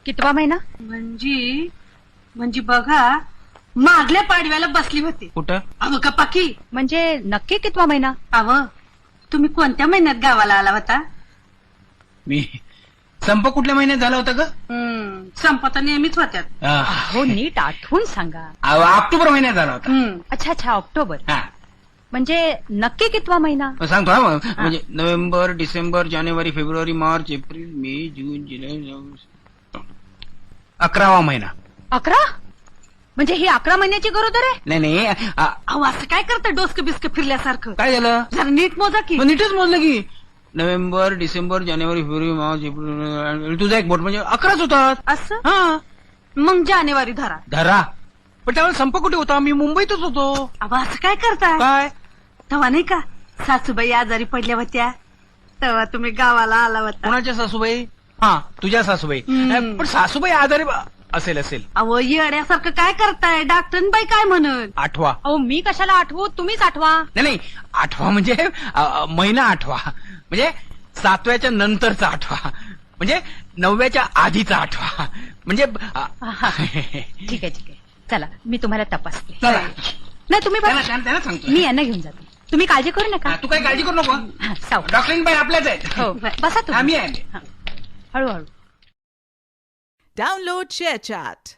कितवा महिना? म्हणजे बघा, मागल्या पाडव्याला बसली होती. कुठं? अव का पाकी. म्हणजे नक्की कितवा महिना? अव तुम्ही कोणत्या महिन्यात गावाला आला होता? मी संप कुठल्या महिन्यात झाला होता ग? संपत नेहमीच होत्यात. हो, नीट आठवून सांगा. ऑक्टोबर महिन्यात झाला होता. अच्छा अच्छा, ऑक्टोबर. हा. म्हणजे नक्की कितवा महिना? सांगतो हा मग. म्हणजे नोव्हेंबर, डिसेंबर, जानेवारी, फेब्रुवारी, मार्च, एप्रिल, मे, जून, जुलै, ऑगस्ट. 11वा महिना. 11? म्हणजे ही 11 महिन्याची गरोदर आहे? नाही नाही अहो असं काय करतं डोसकं बिस्क फिरल्यासारखं? काय झालं? जरा नीट मोजा की. मग नीटच मोजलं की. नोव्हेंबर, डिसेंबर, जानेवारी, फेब्रुवारी, मार्च, एप्रिल, तुझा एक बोट म्हणजे 11च होतात. असं? हा. मग जानेवारी धरा. धरा. पण त्यावेळेला संप कुठे होता? मी मुंबईतच होतो. अहो असं काय करताय? काय? तेव्हा नाही का सासूबाई आजारी पडल्या होत्या, तेव्हा तुम्ही गावाला आला होता. कोणाच्या सासूबाई? हा, तुझ्या सासूबाई. पण सासूबाई आजारी असेल. अहो येड्यासारखं काय करताय? डॉक्टरबाई काय म्हणत? आठवा. अहो मी कशाला आठवू, तुम्हीच आठवा. नाही आठवा म्हणजे महिना आठवा, म्हणजे 7व्याच्या नंतरचा आठवा, म्हणजे 9व्याच्या आधीचा आठवा, म्हणजे ठीक आहे. चला मी तुम्हाला तपासते. चला. नाही तुम्ही बघा. त्यांना सांगतो. मी यांना घेऊन जाते. तुम्ही काळजी करू नका. तू काही काळजी करू नको. हा, सावकाश. डॉक्टरीन बाई आपल्याच आहेत. हो, बसा तुम्ही. आम्ही आहे. हळूहळू. Download ShareChat.